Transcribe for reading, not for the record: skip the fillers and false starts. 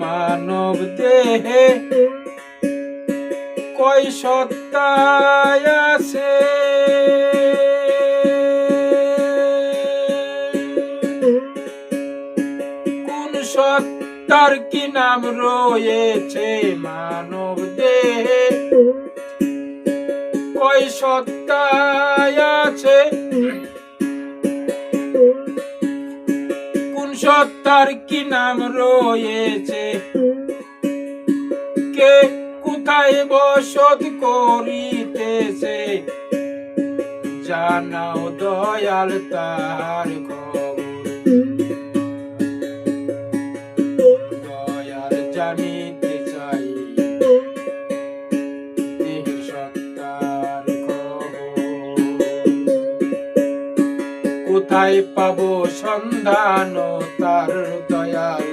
মানব দেহে কয় সত্তা আছে, কোন সত্তার কি নাম রয়েছে মানব দেহে কয় সত্তা আছে, কোন সত্তার কি নাম রয়েছে, কে কোথায় বসত করিতেছে, জানাও দয়াল তার খবর। দয়াল জানিতে চাই দেহের সত্তার খবর, কোথায় পাবো সন্ধান তার দয়াল।